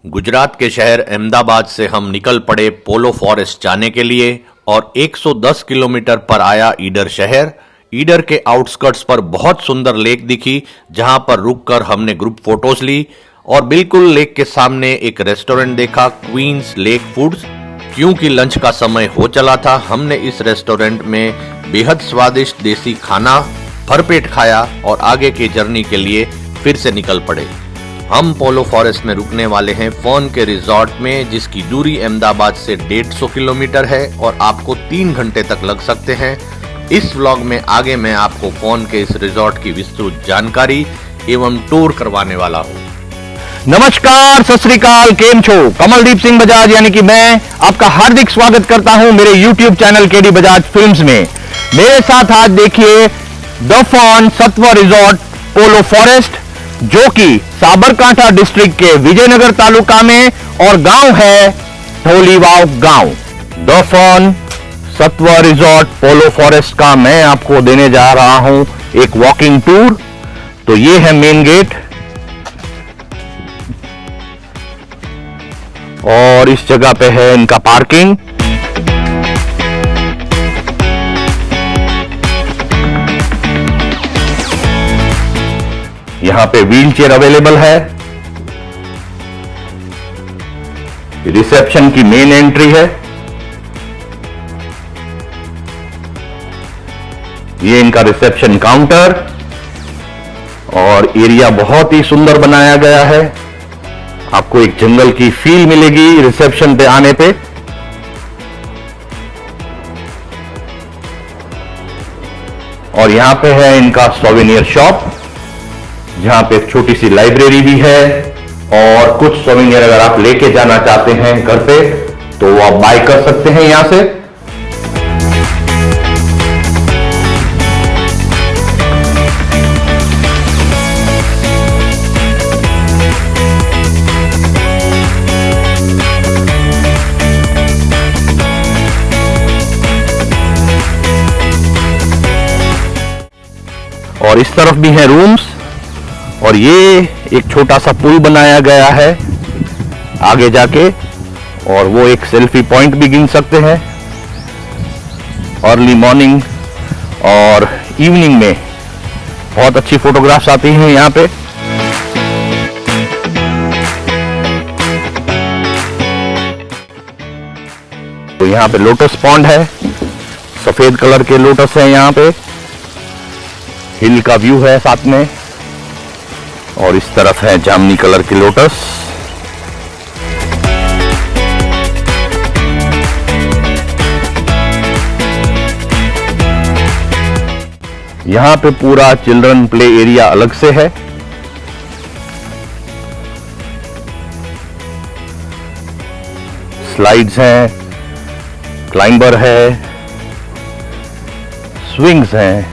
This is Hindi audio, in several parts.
गुजरात के शहर अहमदाबाद से हम निकल पड़े पोलो फॉरेस्ट जाने के लिए और 110 किलोमीटर पर आया ईडर शहर। ईडर के आउटस्कर्ट्स पर बहुत सुंदर लेक दिखी, जहां पर रुककर हमने ग्रुप फोटोज ली और बिल्कुल लेक के सामने एक रेस्टोरेंट देखा, क्वींस लेक फूड्स। क्योंकि लंच का समय हो चला था, हमने इस रेस्टोरेंट में बेहद स्वादिष्ट देसी खाना भरपेट खाया और आगे की जर्नी के लिए फिर से निकल पड़े। हम पोलो फॉरेस्ट में रुकने वाले हैं फॉन के रिजॉर्ट में, जिसकी दूरी अहमदाबाद से 150 किलोमीटर है और आपको 3 घंटे तक लग सकते हैं। इस व्लॉग में आगे मैं आपको फॉन के इस रिजॉर्ट की विस्तृत जानकारी एवं टूर करवाने वाला हूँ। नमस्कार, सत श्री अकाल, केम छो? कमलदीप सिंह बजाज यानी कि मैं आपका हार्दिक स्वागत करता हूं मेरे YouTube channel KD Bajaj films में। मेरे साथ आज देखिए द फॉन सत्व रिजॉर्ट पोलो फॉरेस्ट, जो कि साबरकांठा डिस्ट्रिक्ट के विजयनगर तालुका में और गांव है ढोलीवाव गांव। द फॉन सत्व रिजॉर्ट पोलो फॉरेस्ट का मैं आपको देने जा रहा हूं एक वॉकिंग टूर। तो ये है मेन गेट और इस जगह पे है इनका पार्किंग। यहां पे व्हील चेयर अवेलेबल है। रिसेप्शन की मेन एंट्री है। ये इनका रिसेप्शन काउंटर और एरिया बहुत ही सुंदर बनाया गया है। आपको एक जंगल की फील मिलेगी रिसेप्शन पे आने पे। और यहां पे है इनका सोवेनियर शॉप, जहां पे एक छोटी सी लाइब्रेरी भी है और कुछ सोवेनियर अगर आप लेके जाना चाहते हैं घर पे तो वो आप बाय कर सकते हैं यहां से। और इस तरफ भी है रूम्स और ये एक छोटा सा पुल बनाया गया है आगे जाके, और वो एक सेल्फी पॉइंट भी गिन सकते हैं। अर्ली मॉर्निंग और इवनिंग में बहुत अच्छी फोटोग्राफ्स आती हैं यहाँ पे। तो यहाँ पे लोटस पॉन्ड है, सफेद कलर के लोटस है यहाँ पे। हिल का व्यू है साथ में और इस तरफ है जामुनी कलर की लोटस। यहां पे पूरा चिल्ड्रन प्ले एरिया अलग से है। स्लाइड्स हैं, क्लाइंबर है, स्विंग्स हैं।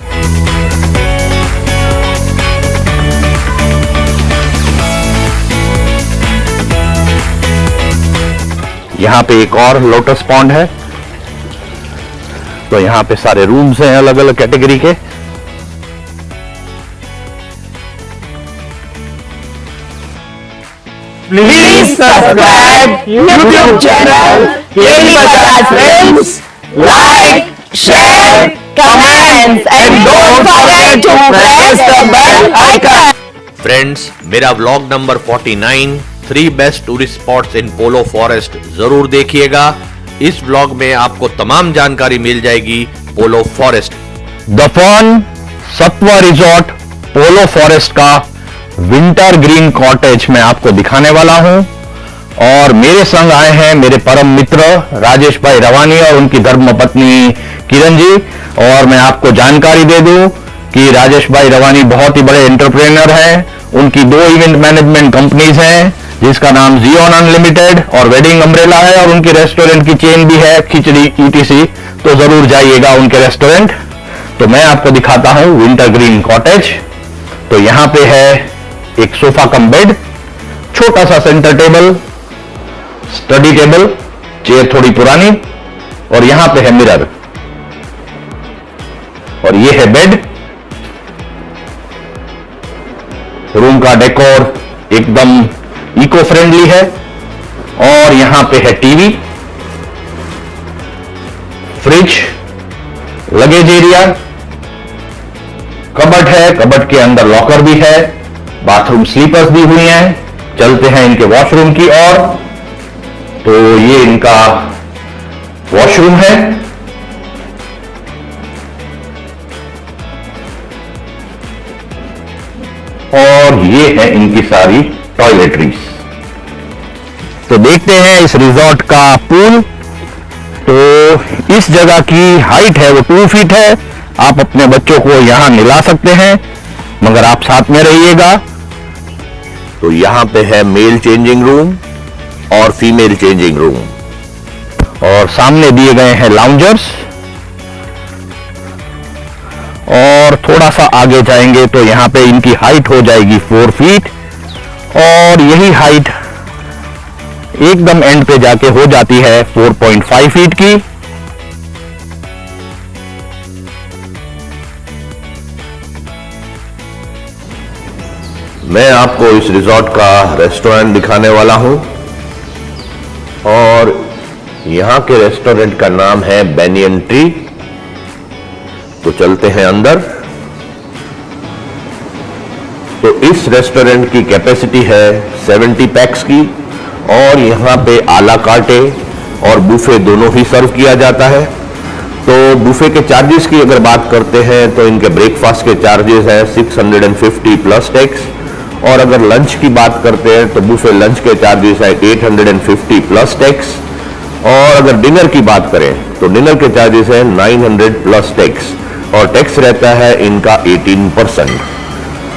यहाँ पे एक और लोटस पॉन्ड है। तो यहाँ पे सारे रूम्स हैं अलग अलग कैटेगरी के। Please subscribe YouTube channel KD Bajaj films, like, share, comments and don't forget to press the bell icon. Friends, मेरा vlog number 49 3 best tourist spots in Polo Forest जरूर देखिएगा। इस व्लॉग में आपको तमाम जानकारी मिल जाएगी पोलो फॉरेस्ट। द फॉन सत्व रिजॉर्ट पोलो फॉरेस्ट का विंटर ग्रीन कॉटेज मैं आपको दिखाने वाला हूं और मेरे संग आए हैं मेरे परम मित्र राजेश भाई रवानी और उनकी धर्मपत्नी किरण जी। और मैं आपको जानकारी दे दूं कि राजेश भाई रवानी बहुत ही बड़े एंटरप्रेन्योर हैं। उनकी 2 इवेंट मैनेजमेंट कंपनीज हैं, जिसका नाम जियोन अनलिमिटेड और वेडिंग अम्ब्रेला है, और उनकी रेस्टोरेंट की चेन भी है खिचड़ी ETC। तो जरूर जाइएगा उनके रेस्टोरेंट। तो मैं आपको दिखाता हूं विंटर ग्रीन कॉटेज। तो यहां पे है एक सोफा कम बेड, छोटा सा centre table, study table, chair थोड़ी पुरानी, और यहां पे है मिरर और ये है बेड। रूम का डेकोर एकदम इको फ्रेंडली है और यहां पे है TV, fridge, luggage area, cupboard है, कबर्ड के अंदर लॉकर भी है, बाथरूम स्लीपर्स दी हुई हैं। चलते हैं इनके वॉशरूम की ओर। तो ये इनका वॉशरूम है। और ये है इनकी सारी टॉयलेटरीज। तो देखते हैं इस रिजॉर्ट का पूल। तो इस जगह की हाइट है वो 2 फीट है। आप अपने बच्चों को यहां मिला सकते हैं, मगर आप साथ में रहिएगा। तो यहां पे है मेल चेंजिंग रूम और फीमेल चेंजिंग रूम, और सामने दिए गए हैं लाउंजर्स। और थोड़ा सा आगे जाएंगे तो यहां पे इनकी हाइट हो जाएगी 4 फीट, और यही हाइट एकदम एंड पे जाके हो जाती है 4.5 फीट की। मैं आपको इस रिजॉर्ट का रेस्टोरेंट दिखाने वाला हूं, और यहां के रेस्टोरेंट का नाम है बेनियन ट्री। तो चलते हैं अंदर। तो इस रेस्टोरेंट की कैपेसिटी है 70 पैक्स की, और यहां पे आला कार्टे और बुफे दोनों ही सर्व किया जाता है। तो बुफे के चार्जेस की अगर बात करते हैं तो इनके ब्रेकफास्ट के चार्जेस है 650 प्लस टैक्स, और अगर लंच की बात करते हैं तो बुफे लंच के चार्जेस है 850 प्लस टैक्स, और अगर डिनर की बात करें तो डिनर के चार्जेस है 900 प्लस टैक्स, और टैक्स रहता है इनका 18%।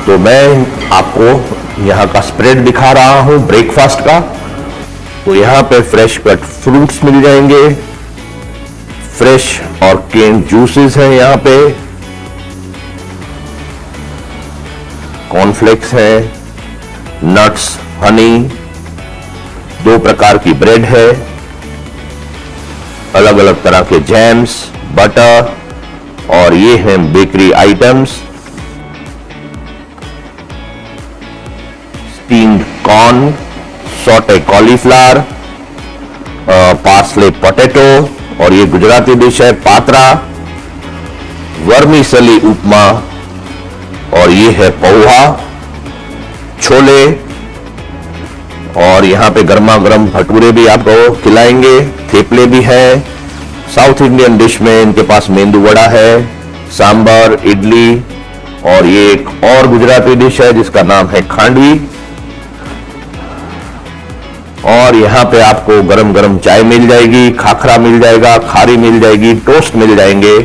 तो मैं आपको यहाँ का स्प्रेड दिखा रहा हूँ ब्रेकफास्ट का। तो यहाँ पे फ्रेश कट फ्रूट्स मिल जाएंगे, फ्रेश और केन जूसेस हैं यहाँ पे, कॉर्नफ्लेक्स है, नट्स, हनी, 2 प्रकार की ब्रेड है, अलग अलग तरह के जैम्स, बटर, और ये हैं bakery items, steamed corn, sauté cauliflower, parsley potato, और ये गुजराती डिश है पात्रा, वर्मीसेली उपमा, और ये है पोहा, छोले, और यहाँ पे गर्मा गर्म भटूरे भी आपको खिलाएंगे, थेपले भी है। साउथ इंडियन डिश में इनके पास मेंदू वड़ा है, सांबर, इडली, और ये एक और गुजराती डिश है जिसका नाम है खांडवी। और यहाँ पे आपको गरम गरम चाय मिल जाएगी, खाखरा मिल जाएगा, खारी मिल जाएगी, टोस्ट मिल जाएंगे।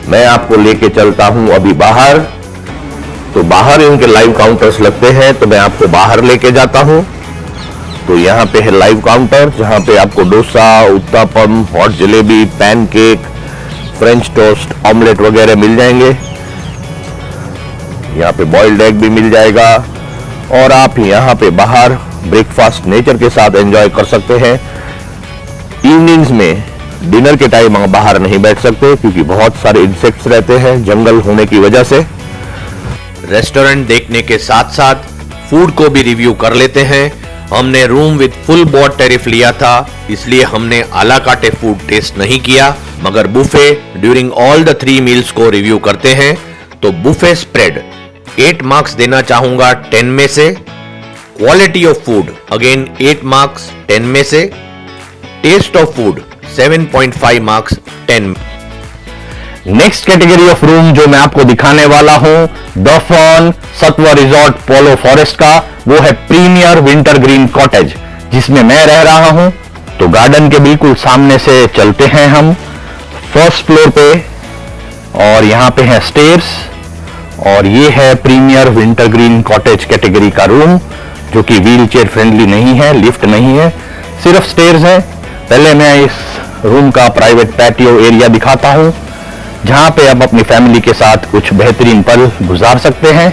मैं आपको लेके चलता हूं अभी बाहर। तो बाहर इनके लाइव काउंटर्स लगते हैं, तो मैं आपको बाहर लेके जाता हूं। तो यहाँ पे है लाइव काउंटर, जहां पे आपको dosa, uttapam, hot jalebi, pancake, French toast, omelette वगैरह मिल जाएंगे। यहाँ पे बॉइल्ड एग भी मिल जाएगा, और आप यहाँ पे बाहर ब्रेकफास्ट नेचर के साथ एंजॉय कर सकते हैं। इवनिंग्स में डिनर के टाइम आप बाहर नहीं बैठ सकते, क्योंकि बहुत सारे इंसेक्ट्स रहते हैं जंगल होने की वजह से। रेस्टोरेंट देखने के साथ साथ फूड को भी रिव्यू कर लेते हैं। हमने room with full board tariff लिया था, इसलिए हमने आला काटे फूड टेस्ट नहीं किया, मगर buffet during all the 3 meals को रिव्यू करते हैं। तो बुफे स्प्रेड 8 मार्क्स देना चाहूंगा 10 में से। Quality of food again 8 marks 10 में से। Taste of food 7.5 marks 10। Next category of room जो मैं आपको दिखाने वाला हूं, the Fern Sattva resort Polo forest का, वो है प्रीमियर विंटर ग्रीन कॉटेज, जिसमें मैं रह रहा हूं। तो गार्डन के बिल्कुल सामने से चलते हैं हम फर्स्ट फ्लोर पे, और यहां पे है स्टेयर्स, और ये है premier winter green cottage category का रूम, जो कि व्हील चेयर फ्रेंडली नहीं है, लिफ्ट नहीं है, सिर्फ स्टेयर्स है। पहले मैं इस रूम का प्राइवेट पैटियो एरिया दिखाता हूं, जहां पे आप अपनी फैमिली के साथ कुछ बेहतरीन पल गुजार सकते हैं।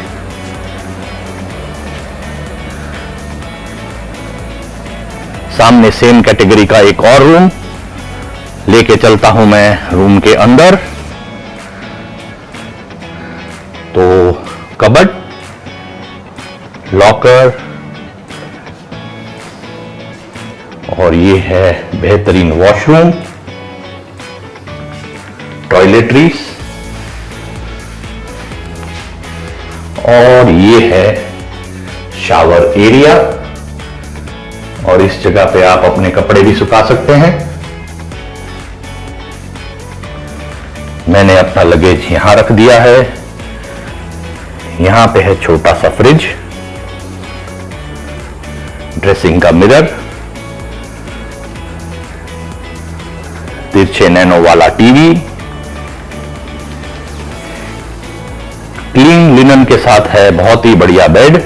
सामने सेम कैटेगरी का एक और रूम लेके चलता हूं मैं रूम के अंदर। तो कबर्ड, लॉकर, ये है बेहतरीन वॉशरूम, टॉयलेटरीज, और ये है शावर एरिया, और इस जगह पे आप अपने कपड़े भी सुखा सकते हैं। मैंने अपना लगेज यहां रख दिया है। यहां पे है छोटा सा फ्रिज, ड्रेसिंग का मिरर, तिरछे नैनो वाला टीवी, क्लीन लिनन के साथ है बहुत ही बढ़िया बेड,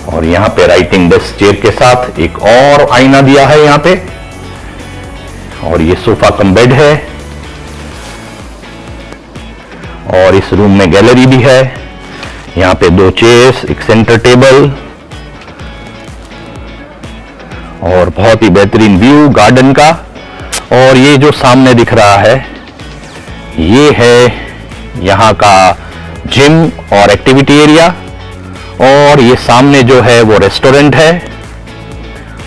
और यहां पे राइटिंग डेस्क चेयर के साथ एक और आईना दिया है यहां पे, और ये सोफा कम बेड है, और इस रूम में गैलरी भी है। यहां पे 2 चेयर्स, एक सेंटर टेबल, और बहुत ही बेहतरीन व्यू गार्डन का। और ये जो सामने दिख रहा है ये है यहां का जिम और एक्टिविटी एरिया, और ये सामने जो है वो रेस्टोरेंट है।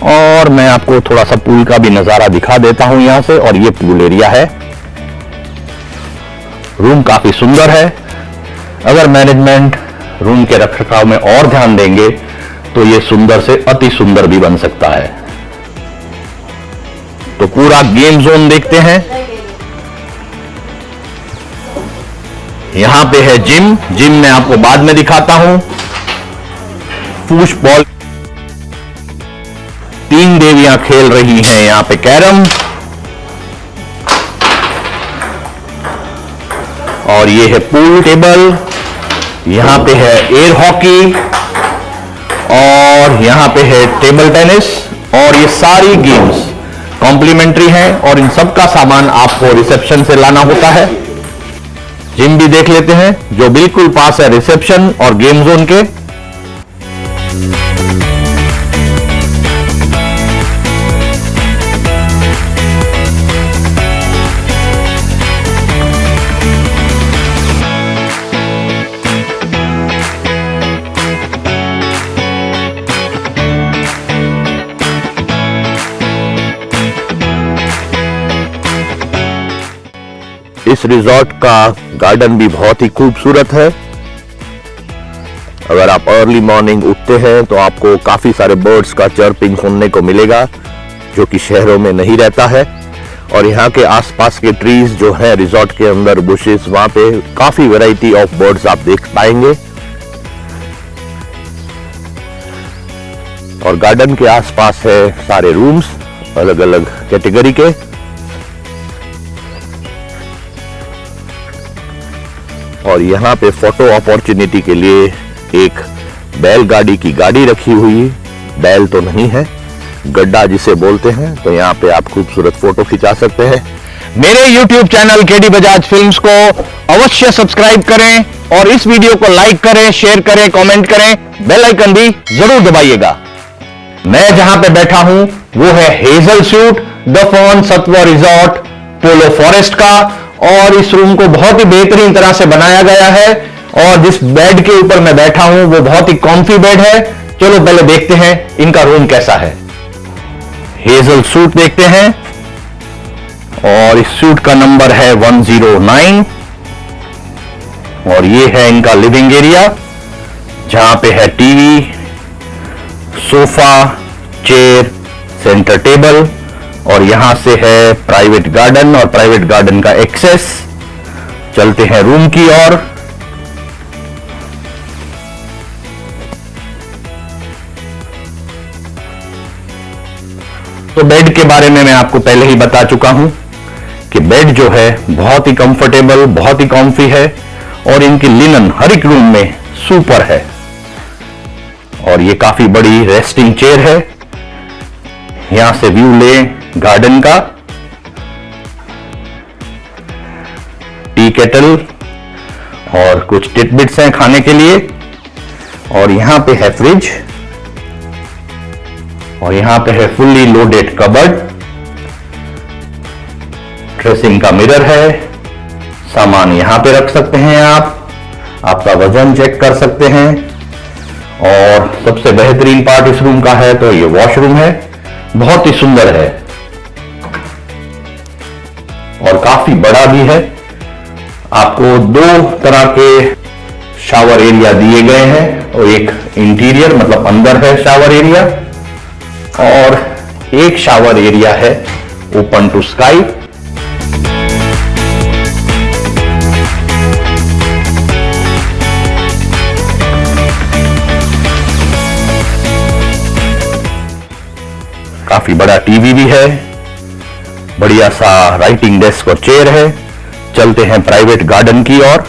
और मैं आपको थोड़ा सा पूल का भी नजारा दिखा देता हूं यहां से, और ये पूल एरिया है। रूम काफी सुंदर है। अगर मैनेजमेंट रूम के रखरखाव में और ध्यान देंगे तो ये सुंदर से अति सुंदर भी बन सकता है। तो पूरा गेम जोन देखते हैं। यहां पे है जिम, जिम मैं आपको बाद में दिखाता हूं। फूश बॉल, 3 देवियां खेल रही हैं यहां पे कैरम, और ये है पूल टेबल। यहां पे है एयर हॉकी, और यहां पे है टेबल टेनिस, और ये सारी गेम्स कॉम्प्लीमेंट्री हैं, और इन सब का सामान आपको रिसेप्शन से लाना होता है। जिम भी देख लेते हैं जो बिल्कुल पास है रिसेप्शन और गेम जोन के। इस रिजॉर्ट का गार्डन भी बहुत ही खूबसूरत है। अगर आप अर्ली मॉर्निंग उठते हैं तो आपको काफी सारे बर्ड्स का चर्पिंग सुनने को मिलेगा, जो कि शहरों में नहीं रहता है। और यहाँ के आसपास के ट्रीज जो है रिजॉर्ट के अंदर, बुशेस, वहां पे काफी वैरायटी ऑफ बर्ड्स आप देख पाएंगे। और गार्डन के आसपास है सारे रूम्स अलग अलग कैटेगरी के। और यहाँ पे फोटो अपॉर्चुनिटी के लिए एक बैलगाड़ी की गाड़ी रखी हुई, बैल तो नहीं है, गड्ढा जिसे बोलते हैं। तो यहाँ पे आप खूबसूरत फोटो खिंचा सकते हैं। मेरे YouTube channel KD Bajaj films को अवश्य सब्सक्राइब करें, और इस वीडियो को लाइक करें, शेयर करें, कमेंट करें, बेल आइकन भी जरूर दबाइएगा। मैं जहां पे बैठा हूं वो है hazel suite the Fern Sattva resort Polo forest का, और इस रूम को बहुत ही बेहतरीन तरह से बनाया गया है। और जिस बेड के ऊपर मैं बैठा हूं वो बहुत ही कॉम्फी बेड है। चलो पहले देखते हैं इनका रूम कैसा है। हेजल सूट देखते हैं, और इस सूट का नंबर है 109, और ये है इनका लिविंग एरिया, जहां पे है TV, sofa, chair, centre table, और यहां से है प्राइवेट गार्डन और प्राइवेट गार्डन का एक्सेस। चलते हैं रूम की ओर। तो बेड के बारे में मैं आपको पहले ही बता चुका हूं कि बेड जो है बहुत ही कंफर्टेबल, बहुत ही कॉम्फी है, और इनकी लिनन हर एक रूम में सुपर है। और ये काफी बड़ी रेस्टिंग चेयर है। यहां से व्यू ले गार्डन का, टी केटल और कुछ टिटबिट्स हैं खाने के लिए, और यहां पे है फ्रिज, और यहां पे है फुल्ली लोडेड कबर्ड, ड्रेसिंग का मिरर है, सामान यहां पे रख सकते हैं आप, आपका वजन चेक कर सकते हैं, और सबसे बेहतरीन पार्ट इस रूम का है तो ये वॉशरूम है, बहुत ही सुंदर है और काफी बड़ा भी है। आपको दो तरह के शावर एरिया दिए गए हैं और एक इंटीरियर मतलब अंदर है शावर एरिया और एक शावर एरिया है ओपन टू स्काई। काफी बड़ा टीवी भी है, बढ़िया सा राइटिंग डेस्क और चेयर है। चलते हैं प्राइवेट गार्डन की ओर।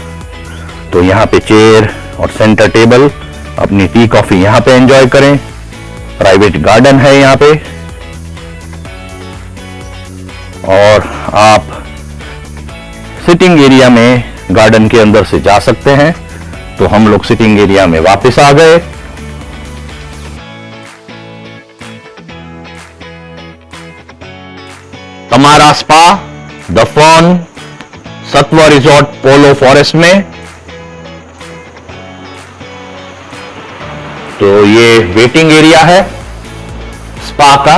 तो यहाँ पे चेयर और सेंटर टेबल, अपनी टी कॉफी यहाँ पे एंजॉय करें। प्राइवेट गार्डन है यहाँ पे और आप सिटिंग एरिया में गार्डन के अंदर से जा सकते हैं। तो हम लोग सिटिंग एरिया में वापस आ गए। तमारा spa the Fern Sattva resort Polo forest में। तो ये वेटिंग एरिया है स्पा का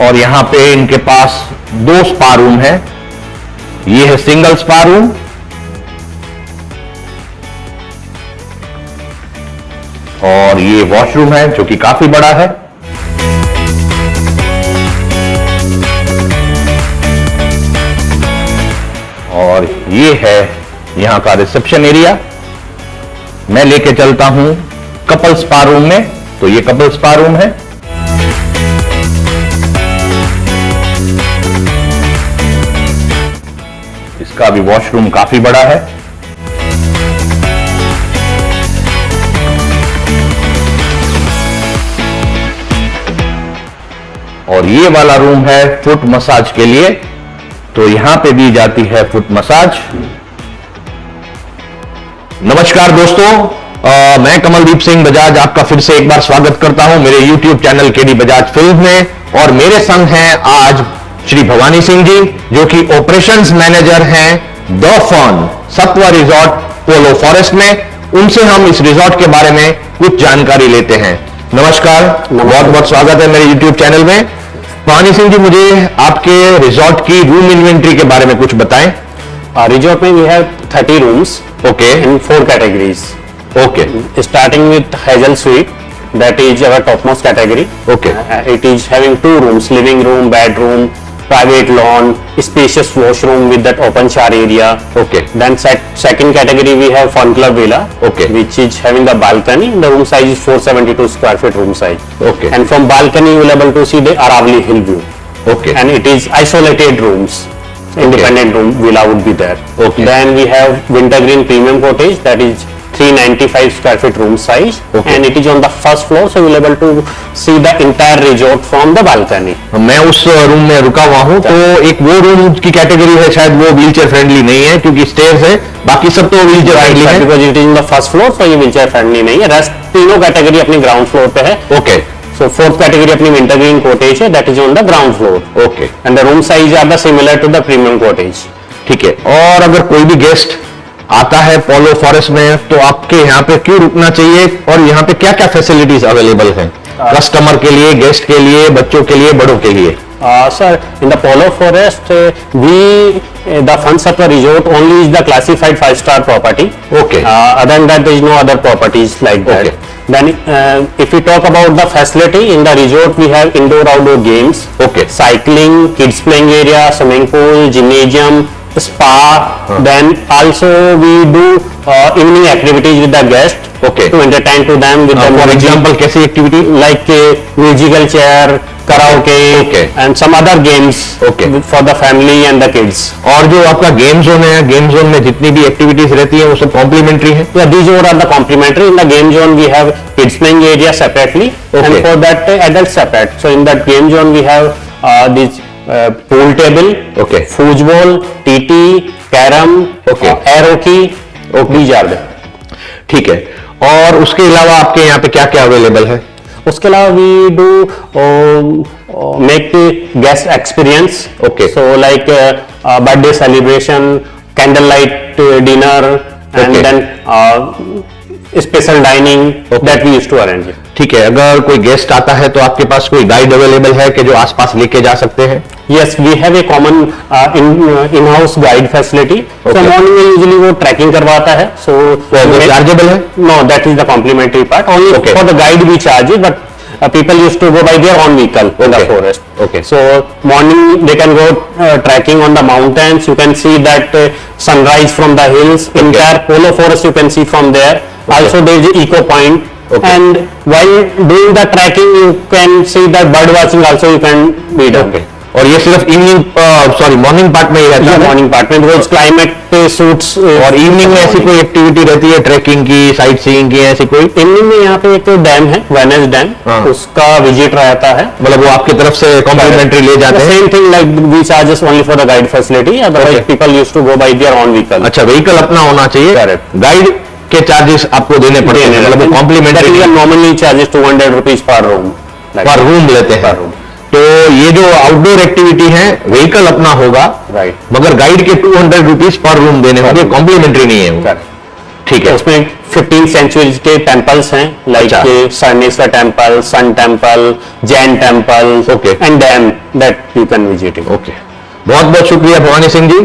और यहां पे इनके पास दो स्पा रूम है। ये है सिंगल स्पा रूम और ये वॉशरूम है जो कि काफी बड़ा है। और ये है यहां का रिसेप्शन एरिया। मैं लेके चलता हूं कपल स्पा रूम में। तो ये कपल स्पा रूम है। इसका भी वॉशरूम काफी बड़ा है। और ये वाला रूम है फुट मसाज के लिए। तो यहां पे दी जाती है फुट मसाज। नमस्कार दोस्तों, मैं कमलदीप सिंह बजाज आपका फिर से एक बार स्वागत करता हूं मेरे YouTube channel KD Bajaj film में। और मेरे संग हैं आज श्री भवानी सिंह जी जो कि ऑपरेशंस मैनेजर हैं the Fern Sattva resort Polo forest में। उनसे हम इस रिजॉर्ट के बारे में कुछ जानकारी लेते हैं। नमस्कार, बहुत बहुत स्वागत है मेरे YouTube चैनल में। भवानी सिंह जी, मुझे आपके रिजॉर्ट की रूम इन्वेंट्री के बारे में कुछ बताएं। Resort में we have 30 rooms. Okay. In 4 categories. Okay. Starting with Hazel Suite, that is our topmost category. Okay. It is having 2 rooms: living room, bedroom, private lawn, spacious washroom with that open shower area. Okay. Then second category we have Fun Club Villa. Okay. Which is having the balcony. The room size is 472 square feet room size. Okay. And from balcony you will able to see the Aravali Hill view. Okay. And it is isolated rooms. Independent room villa would be there. Okay. Then we have Wintergreen Premium Cottage, that is 395 square feet room size. Okay. And it is on the first floor, so you will able to see the entire resort from the balcony. मैं उस रूम में रुका हुआ हूं। तो एक वो रूम की कैटेगरी है, शायद वो व्हीलचेयर फ्रेंडली नहीं है क्योंकि स्टेयर्स है, बाकी सब तो व्हीलचेयर फ्रेंडली है। Because it is in the first floor, so ये wheelchair friendly नहीं है। रेस्ट तीनों कैटेगरी अपनी ग्राउंड फ्लोर पे है। ओके। So fourth category अपनी Wintergreen Cottage है, that is on the ground floor. Okay, And the room size are the similar to the Premium Cottage. ठीक है। और अगर कोई भी गेस्ट आता है पोलो फॉरेस्ट में तो आपके यहाँ पे क्यों रुकना चाहिए और यहाँ पे क्या क्या फैसिलिटीज अवेलेबल हैं कस्टमर के लिए, गेस्ट के लिए, बच्चों के लिए, बड़ों के लिए? Sir, in the Polo Forest, the Fun Sattva Resort only is the classified 5-star property. Okay. Other than that, there is no other properties like that. Okay. Then, if we talk about the facility in the resort, we have indoor-outdoor games. Okay. Cycling, kids playing area, swimming pool, gymnasium, spa. Then also we do evening activities with the guest. Okay. To entertain to them with the for music, example कैसी activity? like musical chair, karaoke, Okay. and some other games Okay. for the family and the kids. और जो आपका गेम जोन है, गेम जोन में जितनी भी एक्टिविटीज रहती है वो सब कॉम्प्लीमेंट्री है? Yeah, these all are the complimentary. In the game zone, we have kids playing area separately, Okay. and for that adults separate. So in that game zone, we have this pool table, Okay. foosball, TT, carom, Okay. arrow key. These are there. ठीक है। और उसके अलावा आपके यहाँ पे क्या क्या अवेलेबल है? उसके अलावा we do make guest experience. Okay. So like birthday celebration, candlelight dinner, and Okay. then special dining that we used to arrange. ठीक है, अगर कोई गेस्ट आता है तो आपके पास कोई गाइड अवेलेबल है कि जो आसपास लेके जा सकते हैं? Yes, we have a common in-house guide facility. So Okay. morning में usually वो tracking करवाता है. So वो चार्जेबल है? No, that is the complimentary part. Only Okay. for the guide we charge it, but people used to go by their own vehicle in the Okay. forest. Okay. So morning they can go trekking on the mountains. You can see that sunrise from the hills. Entire Polo Forest you can see from there. Also there is a eco point. Okay. And while doing the trekking, you can see that bird watching also you can be done. Okay. और ये सिर्फ इवनिंग मॉर्निंग पार्ट में ही रहता है? मॉर्निंग पार्ट में because climate suits. और इवनिंग में ऐसी कोई एक्टिविटी रहती है ट्रैकिंग की, साइट सीइंग की, ऐसी कोई? इवनिंग में यहाँ पे एक डैम है, वेनेस डैम, हाँ। उसका विजिट रहता है. मतलब वो आपकी तरफ से कॉम्प्लीमेंट्री ले जाते हैं? Same thing like we charges only for the guide facility, otherwise Okay. People used to go by their own vehicle. अच्छा, व्हीकल अपना होना चाहिए। Correct. गाइड के चार्जेस आपको देने पड़ते हैं, मतलब वो complimentary normally charges 200 rupees per room. Per room लेते हैं। तो ये जो आउटडोर एक्टिविटी है व्हीकल अपना होगा, राइट. मगर गाइड के 200 रुपीज पर रूम देने होंगे, कॉम्प्लीमेंट्री नहीं है वो। ठीक है। उसमें 15 सेंचुरीज के टेम्पल्स हैं, लाइक अच्छा। Sarneshwar temple, sun temple, Jain temple, Okay. And dam that you can visit. Okay, बहुत बहुत शुक्रिया भवानी सिंह जी।